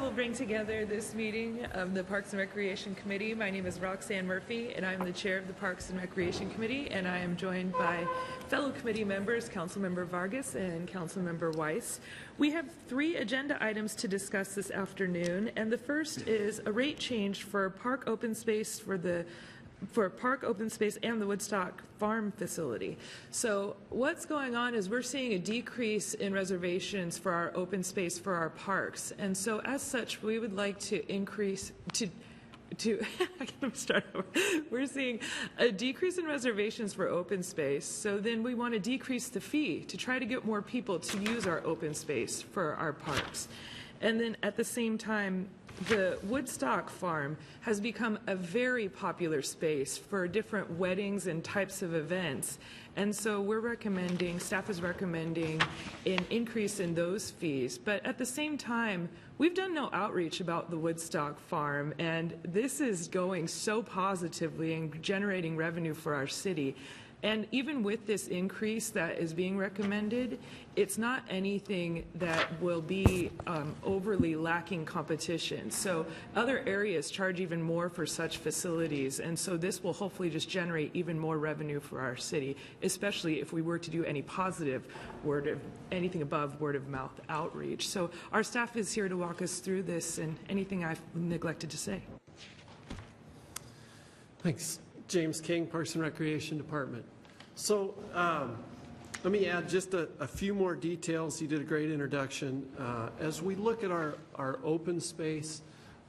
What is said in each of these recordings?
will bring together this meeting of the Parks and Recreation Committee. My name is Roxanne Murphy, and I'm the chair of the Parks and Recreation Committee, and I am joined by fellow committee members, Councilmember Vargas and Councilmember Weiss. We have 3 agenda items to discuss this afternoon, and the first is a rate change for park open space and the Woodstock Farm facility. So what's going on is we're seeing a decrease in reservations for our open space for our parks. And so as such, we would like to increase I can start over. We're seeing a decrease in reservations for open space. So then we want to decrease the fee to try to get more people to use our open space for our parks. And then at the same time, the Woodstock Farm has become a very popular space for different weddings and types of events. And so we're recommending, staff is recommending an increase in those fees. But at the same time, we've done no outreach about the Woodstock Farm, and this is going so positively and generating revenue for our city. And even with this increase that is being recommended, it's not anything that will be overly lacking competition. So other areas charge even more for such facilities, and so this will hopefully just generate even more revenue for our city, especially if we were to do any positive anything above word of mouth outreach. So our staff is here to walk us through this and anything I've neglected to say. Thanks. James King, Parks and Recreation Department. So let me add just a few more details. You did a great introduction. As we look at our open space,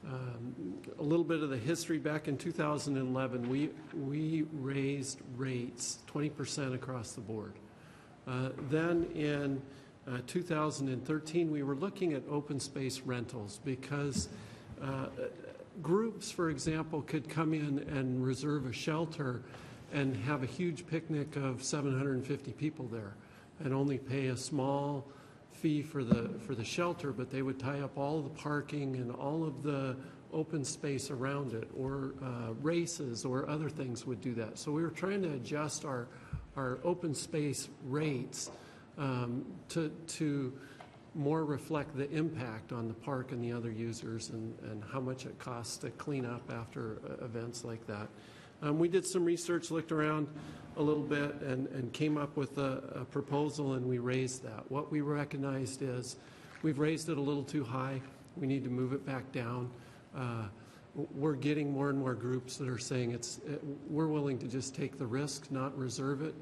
a little bit of the history. Back in 2011, we raised rates 20% across the board. Then in 2013, we were looking at open space rentals because groups, for example, could come in and reserve a shelter and have a huge picnic of 750 people there and only pay a small fee for the shelter, but they would tie up all of the parking and all of the open space around it, or races or other things would do that. So we were trying to adjust our open space rates to more reflect the impact on the park and the other users and how much it costs to clean up after events like that. We did some research, looked around a little bit, and came up with a proposal, and we raised that. What we recognized is we've raised it a little too high. We need to move it back down. We're getting more and more groups that are saying we're willing to just take the risk, not reserve it,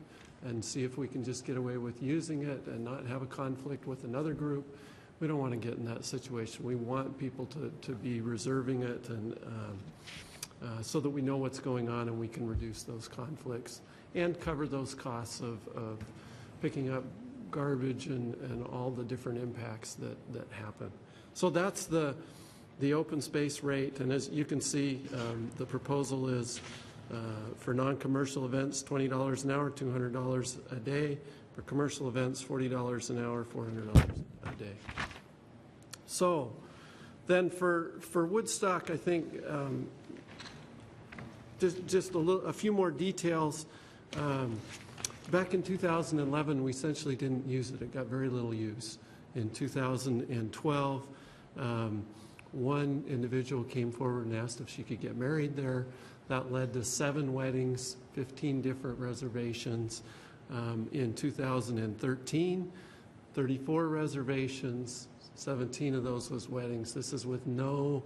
and see if we can just get away with using it and not have a conflict with another group. We don't want to get in that situation. We want people to be reserving it, and so that we know what's going on and we can reduce those conflicts and cover those costs of picking up garbage and all the different impacts that happen. So that's the open space rate, and as you can see, the proposal is for non-commercial events, $20 an hour, $200 a day. For commercial events, $40 an hour, $400 a day. So then for Woodstock, I think just a few more details. Back in 2011, we essentially didn't use it. It got very little use. In 2012, one individual came forward and asked if she could get married there. That led to 7 weddings, 15 different reservations. In 2013, 34 reservations, 17 of those was weddings. This is with no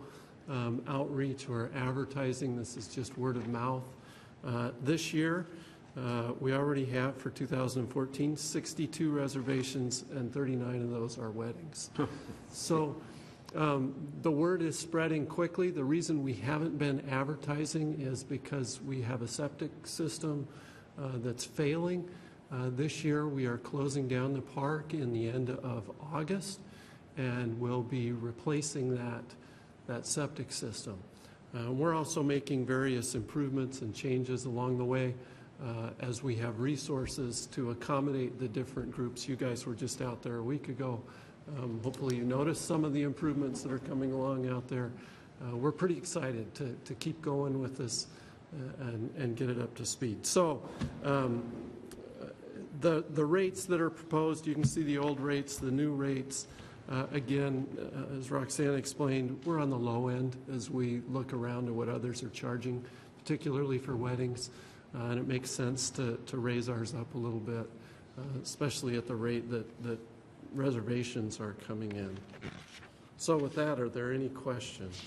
outreach or advertising. This is just word of mouth. This year, we already have, for 2014, 62 reservations, and 39 of those are weddings. So the word is spreading quickly. The reason we haven't been advertising is because we have a septic system that's failing. This year we are closing down the park in the end of August, and we'll be replacing that septic system. We're also making various improvements and changes along the way as we have resources to accommodate the different groups. You guys were just out there a week ago. Hopefully you noticed some of the improvements that are coming along out there. We're pretty excited to keep going with this and get it up to speed. So the rates that are proposed, you can see the old rates, the new rates. Again, as Roxanne explained, we're on the low end as we look around at what others are charging, particularly for weddings, and it makes sense to raise ours up a little bit, especially at the rate that reservations are coming in. So with that, are there any questions?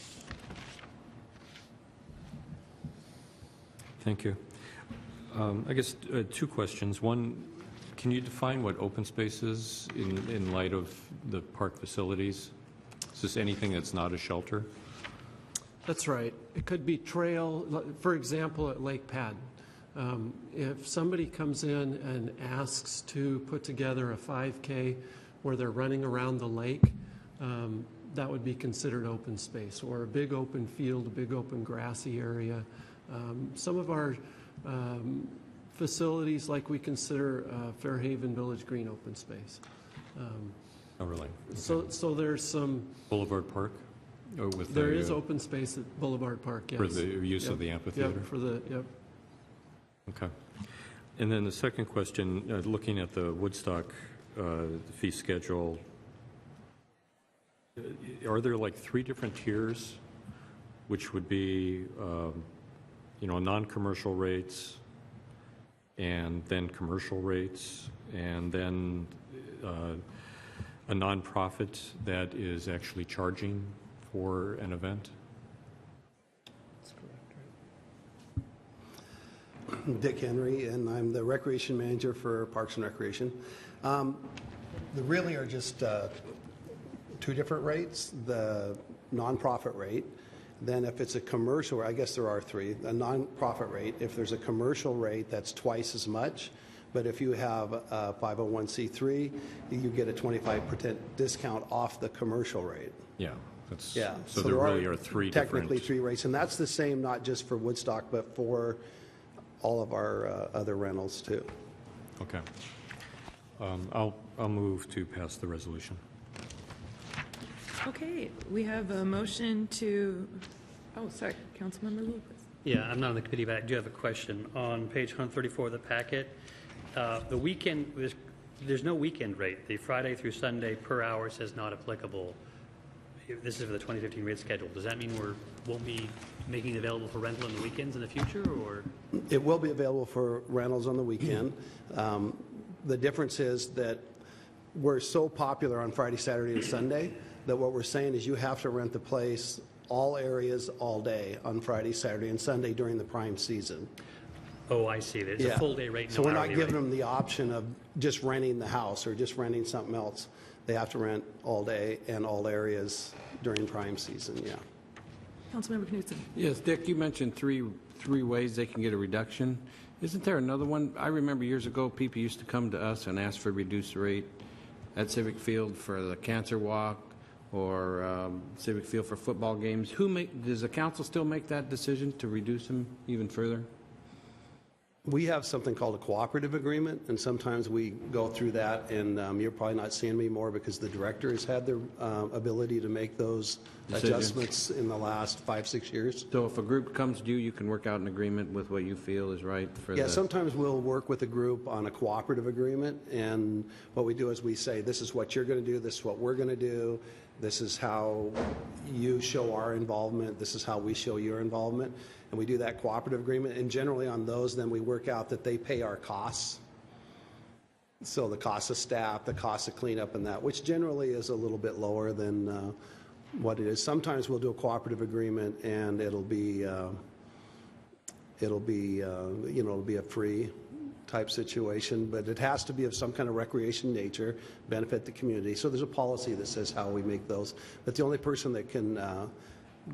Thank you. I guess two questions. One, can you define what open space is in light of the park facilities? Is this anything that's not a shelter? That's right. It could be trail, for example, at Lake Padden. If somebody comes in and asks to put together a 5K where they're running around the lake, that would be considered open space, or a big open field, a big open grassy area. Some of our facilities, like we consider Fairhaven Village Green open space. Oh, really? Okay. So there's some... Boulevard Park? There is open space at Boulevard Park, yes. For the use of the amphitheater? Yep. Okay. And then the second question, looking at the Woodstock fee schedule, are there like 3 different tiers, which would be, non-commercial rates, and then commercial rates, and then a nonprofit that is actually charging for an event? That's correct, right? Dick Henry, and I'm the Recreation Manager for Parks and Recreation. There really are just 2 different rates, the nonprofit rate. Then if it's a commercial, I guess there are 3, a nonprofit rate. If there's a commercial rate, that's twice as much. But if you have a 501c3, you get a 25% discount off the commercial rate. Yeah. Yeah. So there really are 3 technically 3 rates, and that's the same not just for Woodstock, but for all of our other rentals too. Okay. I'll move to pass the resolution. Okay, we have a motion to, sorry, Councilmember Lewis. Yeah, I'm not on the committee, but I do have a question. On page 134 of the packet, the weekend, there's no weekend rate. The Friday through Sunday per hour says not applicable. This is for the 2015 rate schedule. Does that mean we won't be making it available for rental on the weekends in the future, or? It will be available for rentals on the weekend. The difference is that we're so popular on Friday, Saturday, and Sunday that what we're saying is you have to rent the place, all areas, all day on Friday, Saturday, and Sunday during the prime season. Oh, I see. It's a full day rate. So we're not giving them the option of just renting the house or just renting something else. They have to rent all day and all areas during prime season, yeah. Councilmember Knutson. Yes, Dick, you mentioned three ways they can get a reduction. Isn't there another one? I remember years ago, people used to come to us and ask for a reduced rate at Civic Field for the Cancer Walk or Civic Field for football games. Does the council still make that decision to reduce them even further? We have something called a cooperative agreement, and sometimes we go through that, and you're probably not seeing me more because the director has had the ability to make those adjustments in the last 5-6 years. So if a group comes to you, you can work out an agreement with what you feel is right for Yeah, sometimes we'll work with a group on a cooperative agreement, and what we do is we say, this is what you're going to do, this is what we're going to do, this is how you show our involvement, this is how we show your involvement. And we do that cooperative agreement, and generally on those, then we work out that they pay our costs. So the cost of staff, the cost of cleanup and that, which generally is a little bit lower than what it is. Sometimes we'll do a cooperative agreement and it'll be a free type situation, but it has to be of some kind of recreation nature, benefit the community. So there's a policy that says how we make those. But the only person that can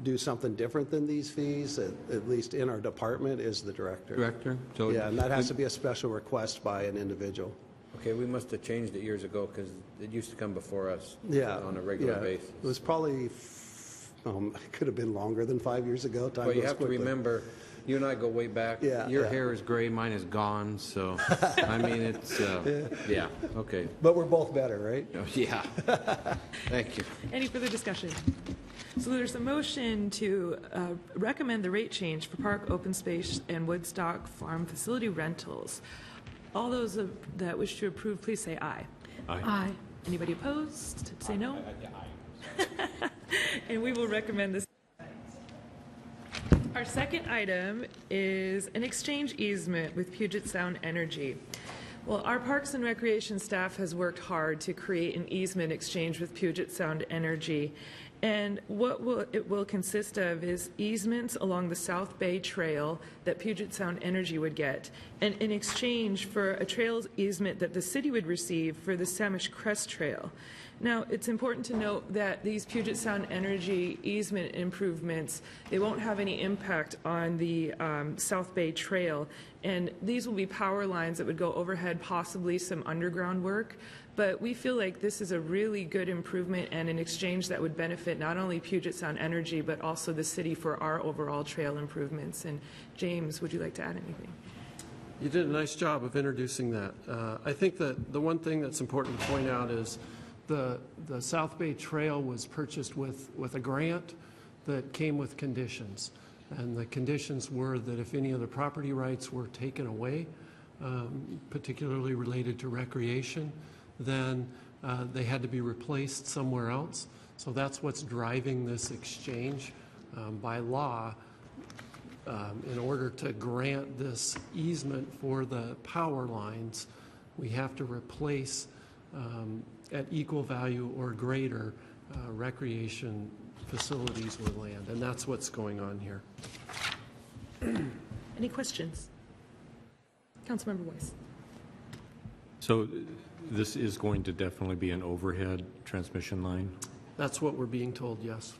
do something different than these fees, at least in our department, is the director. Director? So yeah, and that has to be a special request by an individual. Okay, we must have changed it years ago because it used to come before us on a regular basis. It was probably, it could have been longer than 5 years ago. Time well, you goes have quickly. to remember, you and I go way back. Yeah, Your hair is gray, mine is gone, so, I mean, it's, yeah, okay. But we're both better, right? Oh, yeah. Thank you. Any further discussion? So there's a motion to recommend the rate change for park, open space, and Woodstock farm facility rentals. All those that wish to approve, please say aye. Aye. Anybody opposed? Say no. And we will recommend this. Our second item is an exchange easement with Puget Sound Energy. Well, our Parks and Recreation staff has worked hard to create an easement exchange with Puget Sound Energy. And what it will consist of is easements along the South Bay Trail that Puget Sound Energy would get, and in exchange for a trails easement that the city would receive for the Samish Crest Trail. Now, it's important to note that these Puget Sound Energy easement improvements, they won't have any impact on the South Bay Trail, and these will be power lines that would go overhead, possibly some underground work. But we feel like this is a really good improvement and an exchange that would benefit not only Puget Sound Energy, but also the city for our overall trail improvements. And James, would you like to add anything? You did a nice job of introducing that. I think that the one thing that's important to point out is the South Bay Trail was purchased with a grant that came with conditions. And the conditions were that if any of the property rights were taken away, particularly related to recreation, then they had to be replaced somewhere else. So that's what's driving this exchange. By law, in order to grant this easement for the power lines, we have to replace at equal value or greater recreation facilities with land, and that's what's going on here. Any questions? Councilmember Weiss. So this is going to definitely be an overhead transmission line? That's what we're being told, yes.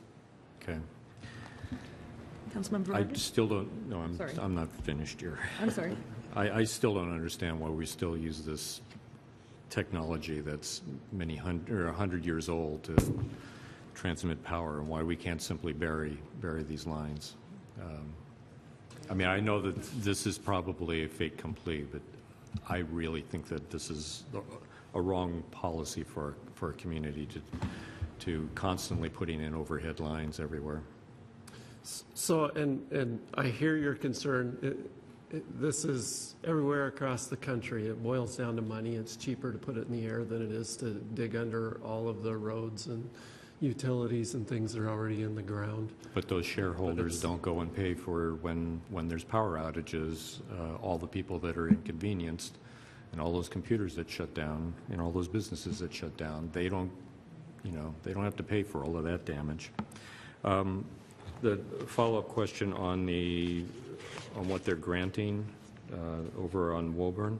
Okay. Councilmember I Vargas? still don't, no, Sorry. I'm not finished here. I'm sorry. I still don't understand why we still use this technology that's many hundred or 100 years old to transmit power, and why we can't simply bury these lines. I mean, I know that this is probably a fait accompli, but I really think that this is a wrong policy for a community to constantly putting in overhead lines everywhere. So, and I hear your concern. This is everywhere across the country. It boils down to money. It's cheaper to put it in the air than it is to dig under all of the roads and utilities and things that are already in the ground. But those shareholders don't go and pay for when there's power outages, all the people that are inconvenienced and all those computers that shut down and all those businesses that shut down. They don't have to pay for all of that damage. The follow-up question on what they're granting over on Woburn.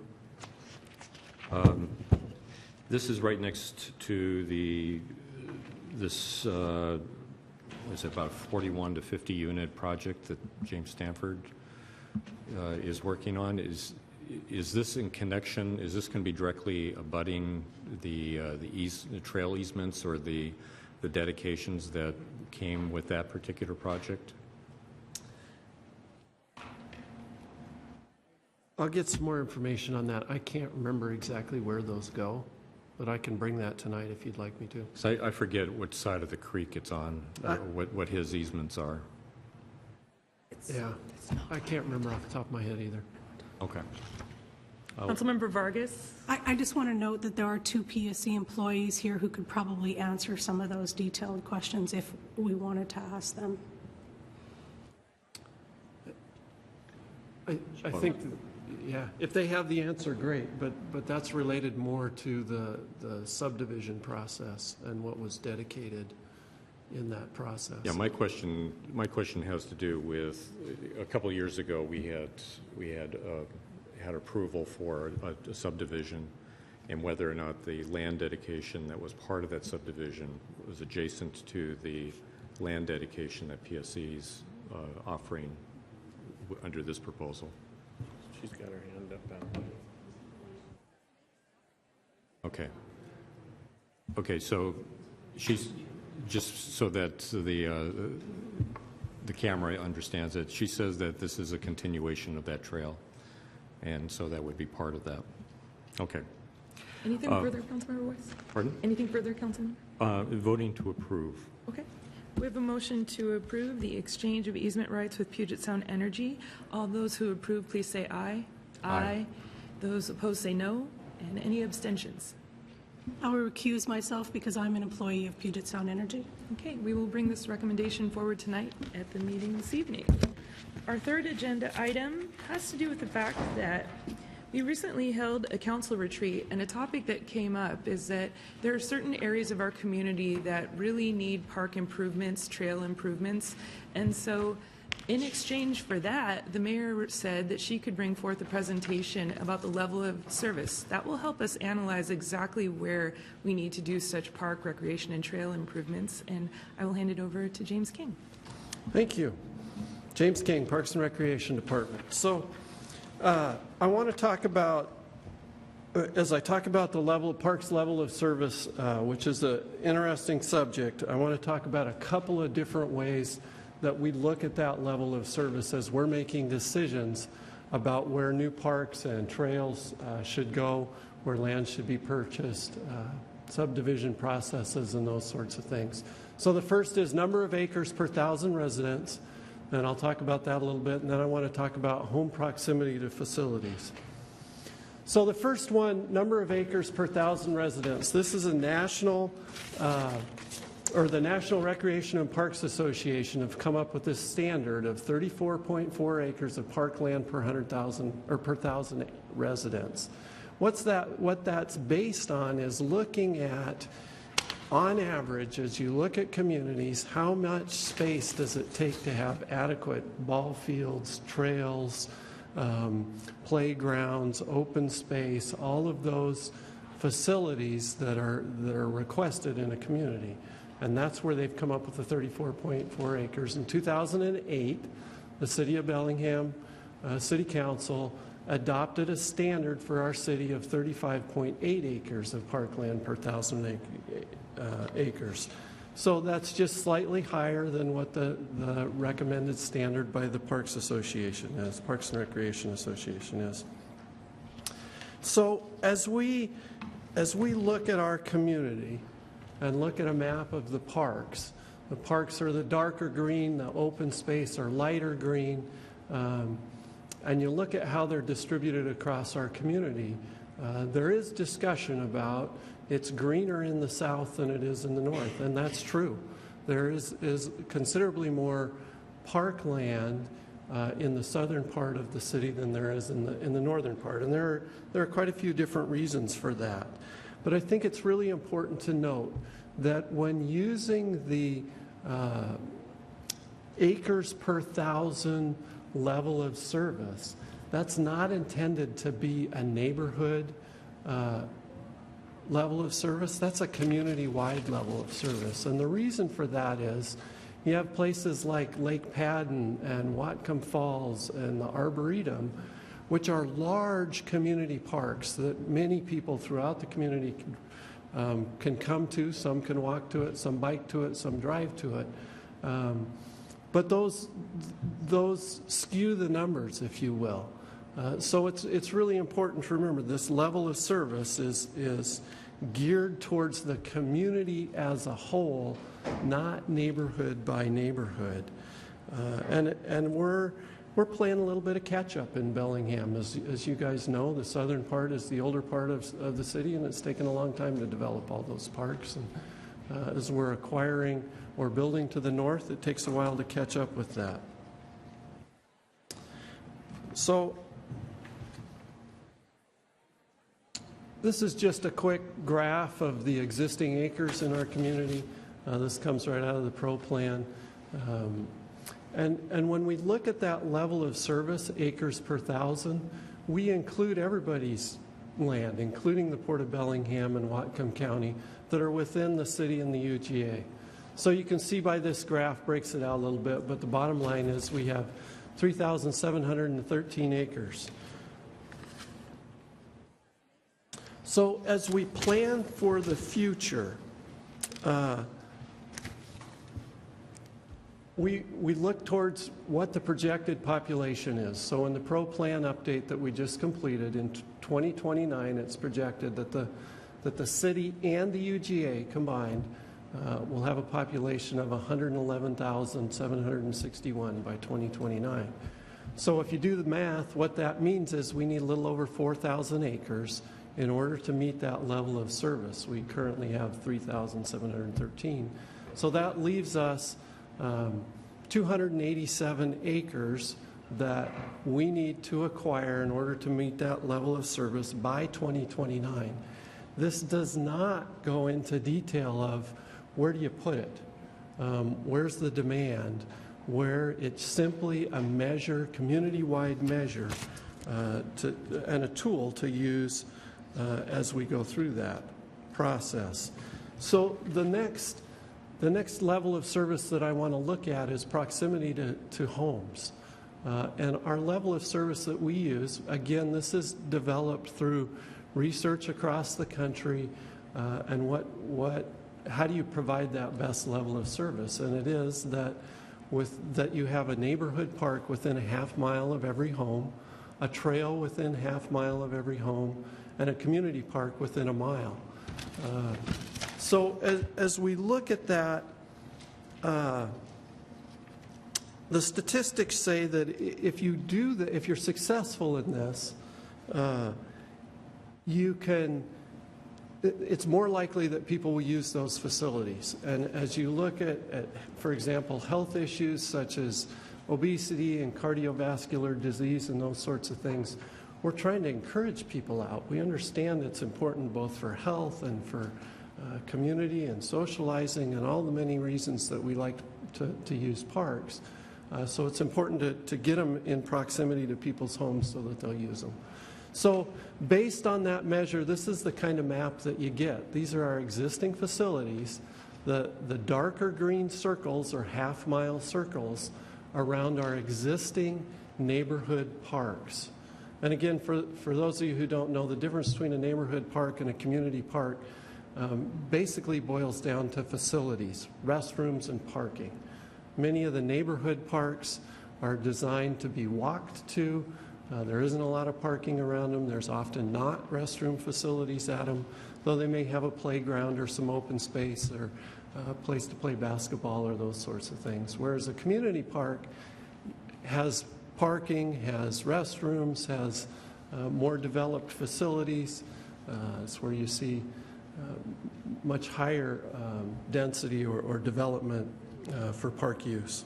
This is right next to this is about 41 to 50 unit project that James Stanford is working on. Is this in connection? Is this going to be directly abutting the trail easements or the dedications that came with that particular project? I'll get some more information on that. I can't remember exactly where those go, but I can bring that tonight if you'd like me to. So I forget which side of the creek it's on, what his easements are. Yeah, I can't remember off the top of my head either. Okay. Councilmember Vargas? I just want to note that there are two PSC employees here who could probably answer some of those detailed questions if we wanted to ask them. I think, yeah, if they have the answer, great, but that's related more to the subdivision process and what was dedicated in that process. Yeah, my question has to do with a couple of years ago we had approval for a subdivision, and whether or not the land dedication that was part of that subdivision was adjacent to the land dedication that PSC is offering under this proposal. She's got her hand up. Okay, so she's, just so that the camera understands it, she says that this is a continuation of that trail, and so that would be part of that. Okay. Anything further, Councilmember Weiss? Pardon? Anything further, Councilmember? Voting to approve. Okay. We have a motion to approve the exchange of easement rights with Puget Sound Energy. All those who approve, please say aye. Aye. Those opposed say no. And any abstentions? I'll recuse myself because I'm an employee of Puget Sound Energy. Okay, we will bring this recommendation forward tonight at the meeting this evening. Our third agenda item has to do with the fact that we recently held a council retreat, and a topic that came up is that there are certain areas of our community that really need park improvements, trail improvements, and so in exchange for that, the mayor said that she could bring forth a presentation about the level of service. That will help us analyze exactly where we need to do such park, recreation, and trail improvements, and I will hand it over to James King. Thank you. James King, Parks and Recreation Department. So I want to talk about, as I talk about the parks level of service, which is an interesting subject, I want to talk about a couple of different ways that we look at that level of service as we're making decisions about where new parks and trails should go, where land should be purchased, subdivision processes, and those sorts of things. So the first is number of acres per 1,000 residents, and I'll talk about that a little bit, and then I want to talk about home proximity to facilities. So the first one, number of acres per 1,000 residents. This is a national the National Recreation and Parks Association have come up with this standard of 34.4 acres of parkland per 100,000 or per 1,000 residents. What that's based on is looking at, on average, as you look at communities, how much space does it take to have adequate ball fields, trails, playgrounds, open space, all of those facilities that are requested in a community. And that's where they've come up with the 34.4 acres. In 2008, the City of Bellingham City Council adopted a standard for our city of 35.8 acres of parkland per 1,000 acres. So that's just slightly higher than what the recommended standard by the Parks Association is, Parks and Recreation Association is. So as we look at our community, and look at a map of the parks are the darker green, the open space are lighter green, and you look at how they're distributed across our community. There is discussion about it's greener in the south than it is in the north, and that's true. There is considerably more parkland in the southern part of the city than there is in the northern part, and there are quite a few different reasons for that. But I think it's really important to note that when using the acres per 1,000 level of service, that's not intended to be a neighborhood level of service. That's a community-wide level of service. And the reason for that is you have places like Lake Padden and Whatcom Falls and the Arboretum, which are large community parks that many people throughout the community can come to. Some can walk to it, some bike to it, some drive to it. But those skew the numbers, if you will. So it's really important to remember this level of service is geared towards the community as a whole, not neighborhood by neighborhood. And we're playing a little bit of catch-up in Bellingham. As you guys know, the southern part is the older part of the city, and it's taken a long time to develop all those parks. And as we're acquiring or building to the north, it takes a while to catch up with that. So this is just a quick graph of the existing acres in our community. This comes right out of the Pro Plan. And when we look at that level of service, acres per 1,000, we include everybody's land, including the Port of Bellingham and Whatcom County, that are within the city and the UGA. So you can see by this graph, breaks it out a little bit, but the bottom line is we have 3,713 acres. So as we plan for the future, we look towards what the projected population is. So in the Pro Plan update that we just completed in 2029, it's projected that the city and the UGA combined will have a population of 111,761 by 2029. So if you do the math, what that means is we need a little over 4,000 acres in order to meet that level of service. We currently have 3,713. So that leaves us 287 acres that we need to acquire in order to meet that level of service by 2029. This does not go into detail of where do you put it, where's the demand, where it's simply a measure, community-wide measure, and a tool to use as we go through that process. So the next level of service that I want to look at is proximity to homes. And our level of service that we use, again, this is developed through research across the country, and how do you provide that best level of service? And it is that you have a neighborhood park within a half mile of every home, a trail within half mile of every home, and a community park within a mile. So as we look at that, the statistics say that if you're successful in this, it's more likely that people will use those facilities. And as you look at, for example, health issues such as obesity and cardiovascular disease and those sorts of things, we're trying to encourage people out. We understand it's important both for health and for community and socializing and all the many reasons that we like to use parks. So it's important to get them in proximity to people's homes so that they'll use them. So based on that measure, this is the kind of map that you get. These are our existing facilities. The darker green circles are half-mile circles around our existing neighborhood parks. And again, for those of you who don't know, the difference between a neighborhood park and a community park basically boils down to facilities, restrooms, and parking. Many of the neighborhood parks are designed to be walked to. There isn't a lot of parking around them. There's often not restroom facilities at them, though they may have a playground or some open space or a place to play basketball or those sorts of things. Whereas a community park has parking, has restrooms, has more developed facilities. It's where you see much higher density or development for park use.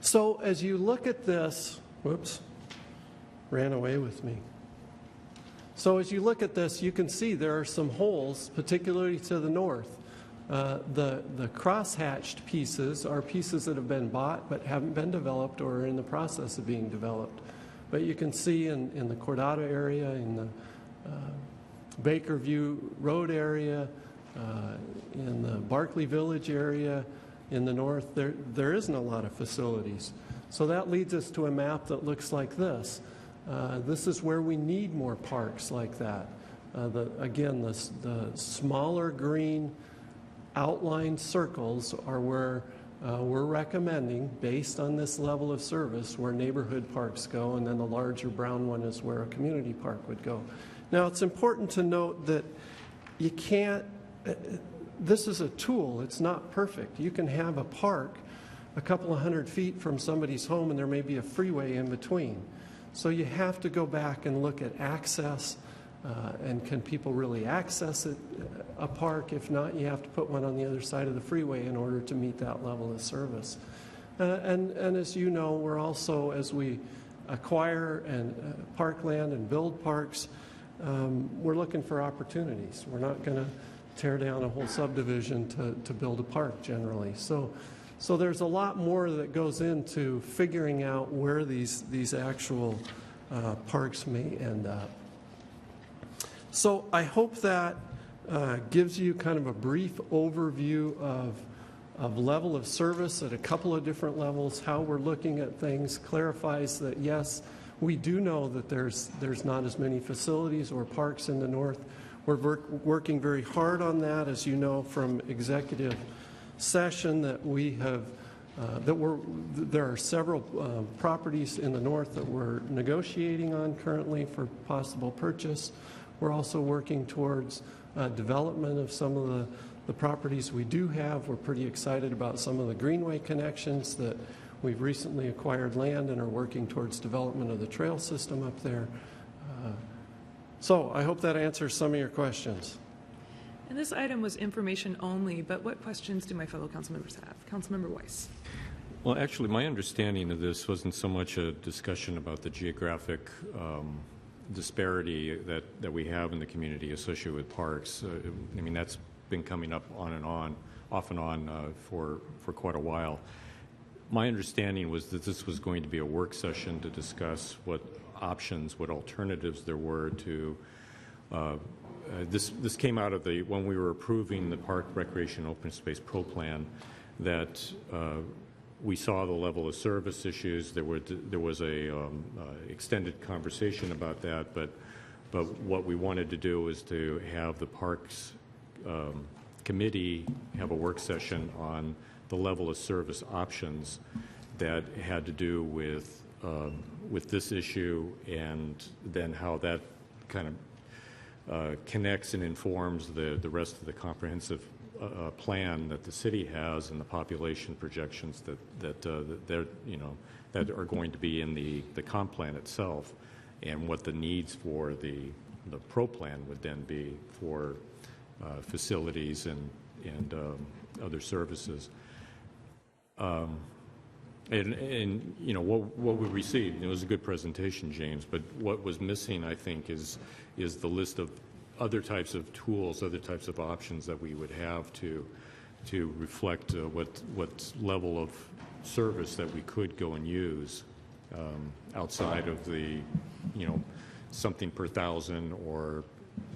So as you look at this, whoops, ran away with me. So as you look at this, you can see there are some holes, particularly to the north. The cross-hatched pieces are pieces that have been bought but haven't been developed or are in the process of being developed. But you can see in the Cordata area, in the Bakerview Road area, in the Barkley Village area, in the north, there isn't a lot of facilities. So that leads us to a map that looks like this. This is where we need more parks like that. Again, the smaller green outlined circles are where we're recommending, based on this level of service, where neighborhood parks go, and then the larger brown one is where a community park would go. Now, it's important to note that you can't, this is a tool, it's not perfect. You can have a park a couple of 100 feet from somebody's home and there may be a freeway in between. So you have to go back and look at access and can people really access a park? If not, you have to put one on the other side of the freeway in order to meet that level of service. And as you know, we're also, as we acquire and parkland and build parks, we're looking for opportunities. We're not going to tear down a whole subdivision to build a park generally. So there's a lot more that goes into figuring out where these actual parks may end up. So I hope that gives you kind of a brief overview of level of service at a couple of different levels, how we're looking at things, clarifies that yes, we do know that there's not as many facilities or parks in the north. We're working very hard on that, as you know from executive session, that we have there are several properties in the north that we're negotiating on currently for possible purchase. We're also working towards development of some of the properties we do have. We're pretty excited about some of the greenway connections that we've recently acquired land and are working towards development of the trail system up there. So I hope that answers some of your questions. And this item was information only, but what questions do my fellow council members have? Councilmember Weiss. Well, actually, my understanding of this wasn't so much a discussion about the geographic disparity that we have in the community associated with parks. I mean, that's been coming up on and on, off and on for quite a while. My understanding was that this was going to be a work session to discuss what options, what alternatives there were to this came out of when we were approving the Park Recreation Open Space Pro Plan, that we saw the level of service issues. There was a extended conversation about that, but what we wanted to do was to have the Parks Committee have a work session on the level of service options that had to do with this issue, and then how that kind of connects and informs the rest of the comprehensive plan that the city has and the population projections that are going to be in the comp plan itself, and what the needs for the pro plan would then be for facilities and other services. And you know what we received, it was a good presentation, James, but what was missing, I think, is the list of other types of tools, other types of options that we would have to reflect what level of service that we could go and use outside of the, something per thousand, or,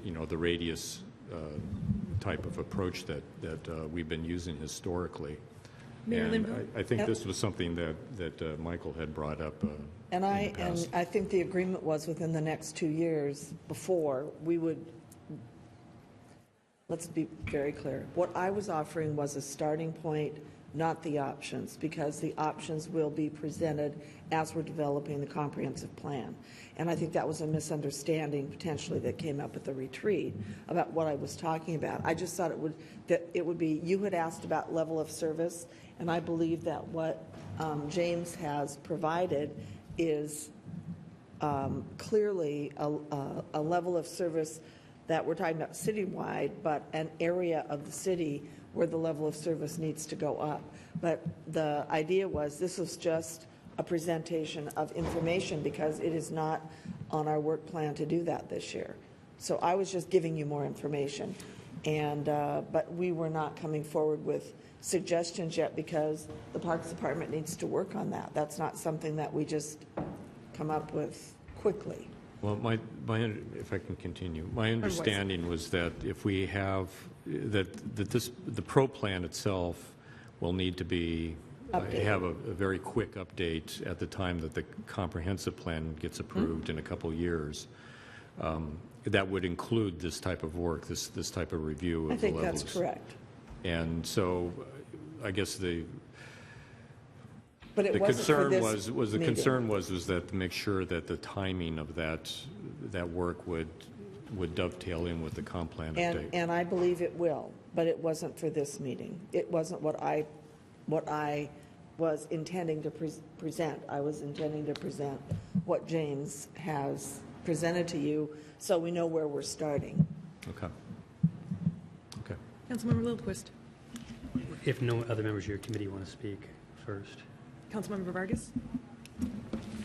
the radius type of approach that we've been using historically. And I think this was something that Michael had brought up. And I think the agreement was within the next 2 years before we would. Let's be very clear. What I was offering was a starting point, not the options, because the options will be presented as we're developing the comprehensive plan. And I think that was a misunderstanding potentially that came up at the retreat about what I was talking about. I just thought it would be, you had asked about level of service, and I believe that what James has provided is clearly a level of service that we're talking about citywide, but an area of the city where the level of service needs to go up. But the idea was this was just a presentation of information, because it is not on our work plan to do that this year. So I was just giving you more information. And but we were not coming forward with suggestions yet, because the Parks Department needs to work on that. That's not something that we just come up with quickly. Well, if I can continue, my understanding was that if we have the pro plan itself will need to be have a very quick update at the time that the comprehensive plan gets approved in a couple years. That would include this type of work, this type of review of the levels. I think that's correct. And so, I guess the concern was that to make sure that the timing of that work would dovetail in with the comp plan update. And I believe it will, but it wasn't for this meeting. It wasn't what I was intending to present. I was intending to present what James has presented to you, so we know where we're starting. Okay. Councilmember Lillquist. If no other members of your committee want to speak first. Councilmember Vargas.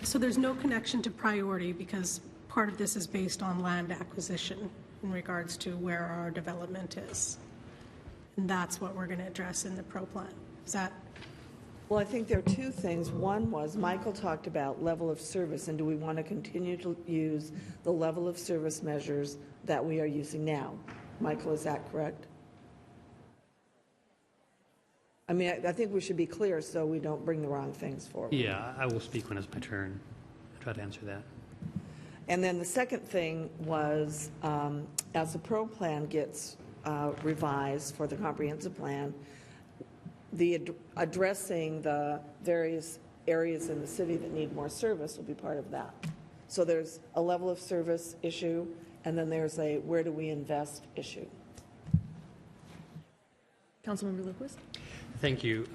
So there's no connection to priority, because part of this is based on land acquisition in regards to where our development is. And that's what we're going to address in the pro plan. Is that? Well, I think there are two things. One was Michael talked about level of service, and do we want to continue to use the level of service measures that we are using now? Michael, is that correct? I mean, I think we should be clear so we don't bring the wrong things forward. Yeah, I will speak when it's my turn. I'll try to answer that. And then the second thing was, as the pro plan gets revised for the comprehensive plan, addressing the various areas in the city that need more service will be part of that. So there's a level of service issue, and then there's a where do we invest issue. Councilmember Lillquist. Thank you.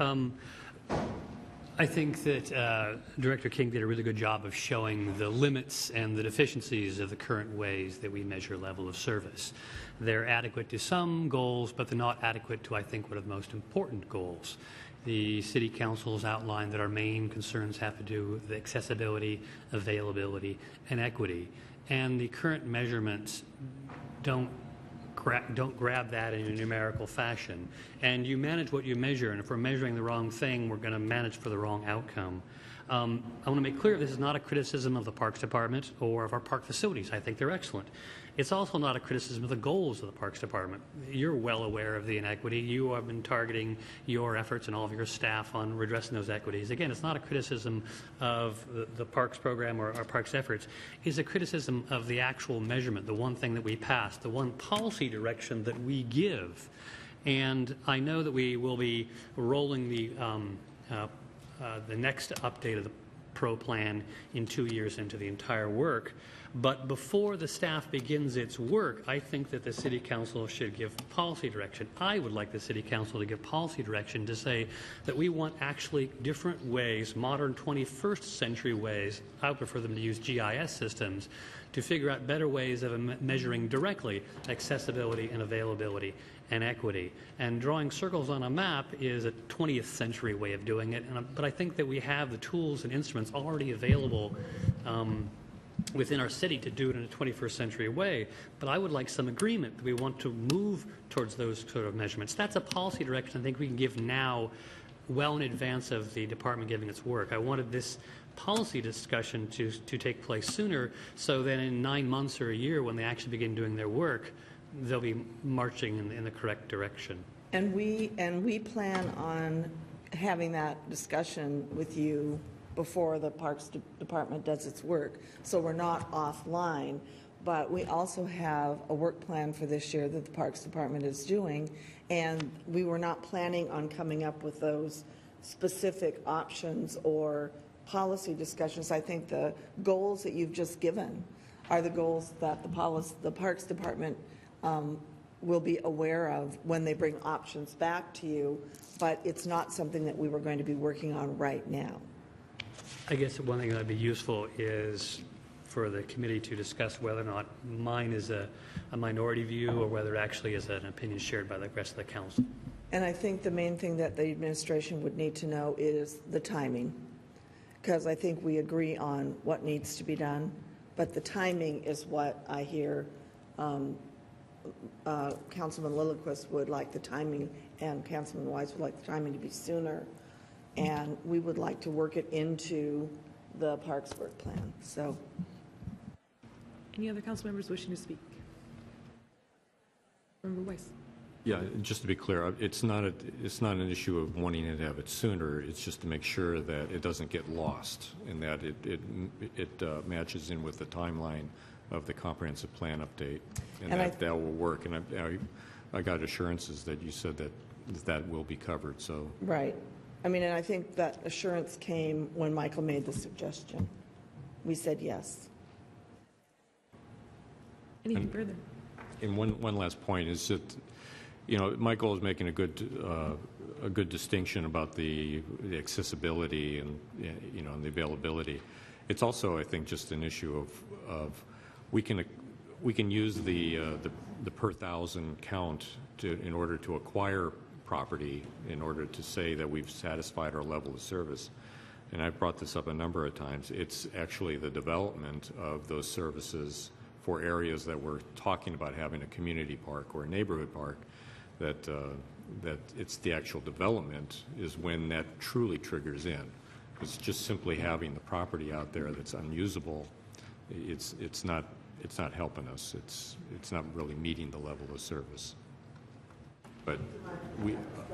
I think that Director King did a really good job of showing the limits and the deficiencies of the current ways that we measure level of service. They're adequate to some goals, but they're not adequate to, I think, what are the most important goals. The City Council's outlined that our main concerns have to do with accessibility, availability, and equity. And the current measurements don't grab that in a numerical fashion. And you manage what you measure, and if we're measuring the wrong thing, we're going to manage for the wrong outcome. I want to make clear this is not a criticism of the Parks Department or of our park facilities. I think they're excellent. It's also not a criticism of the goals of the Parks Department. You're well aware of the inequity. You have been targeting your efforts and all of your staff on redressing those equities. Again, it's not a criticism of the Parks program or our Parks efforts. It's a criticism of the actual measurement, the one thing that we passed, the one policy direction that we give. And I know that we will be rolling the next update of the PRO plan in 2 years into the entire work. But before the staff begins its work, I think that the City Council should give policy direction. I would like the City Council to give policy direction to say that we want actually different ways, modern 21st century ways, I would prefer them to use GIS systems, to figure out better ways of measuring directly accessibility and availability and equity. And drawing circles on a map is a 20th century way of doing it, but I think that we have the tools and instruments already available within our city to do it in a 21st century way. But I would like some agreement that we want to move towards those sort of measurements. That's a policy direction I think we can give now, well in advance of the department giving its work. I wanted this policy discussion to take place sooner, so that in 9 months or a year, when they actually begin doing their work, they'll be marching in the correct direction. And we plan on having that discussion with you before the Parks Department does its work, so we're not offline. But we also have a work plan for this year that the Parks Department is doing, and we were not planning on coming up with those specific options or policy discussions. I think the goals that you've just given are the goals that the Parks Department will be aware of when they bring options back to you, but it's not something that we were going to be working on right now. I guess one thing that would be useful is for the committee to discuss whether or not mine is a minority view or whether it actually is an opinion shared by the rest of the council. And I think the main thing that the administration would need to know is the timing, because I think we agree on what needs to be done, but the timing is what I hear Councilman Lilliquist would like the timing, and Councilman Wise would like the timing to be sooner, and we would like to work it into the Parks work plan. So, any other council members wishing to speak? Member Weiss. Yeah, just to be clear, it's not an issue of wanting to have it sooner. It's just to make sure that it doesn't get lost and that it matches in with the timeline of the comprehensive plan update, and that will work. And I got assurances that you said that will be covered. So right. I mean, and I think that assurance came when Michael made the suggestion. We said yes. Anything further? And one last point is that, Michael is making a good distinction about the accessibility and and the availability. It's also, I think, just an issue of we can use the per thousand count in order to acquire property, in order to say that we've satisfied our level of service. And I've brought this up a number of times. It's actually the development of those services for areas that we're talking about having a community park or a neighborhood park, that it's the actual development is when that truly triggers in. It's just simply having the property out there that's unusable. It's not helping us. It's not really meeting the level of service. But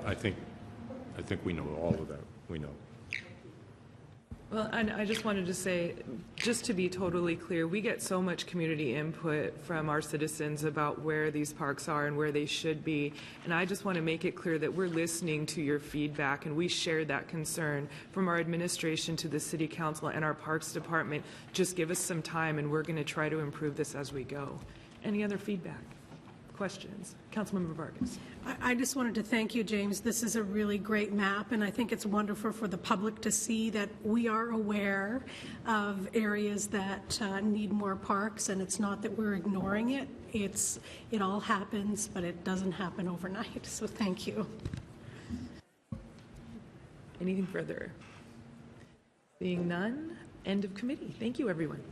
I think we know all of that. We know. Well, and I just wanted to say, just to be totally clear, we get so much community input from our citizens about where these parks are and where they should be. And I just want to make it clear that we're listening to your feedback, and we share that concern from our administration to the City Council and our Parks Department. Just give us some time, and we're going to try to improve this as we go. Any other feedback? questions? Councilmember Vargas. I just wanted to thank you, James. This is a really great map, and I think it's wonderful for the public to see that we are aware of areas that need more parks, and it's not that we're ignoring it. It all happens, but it doesn't happen overnight. So thank you. Anything further? Seeing none, end of committee. Thank you, everyone.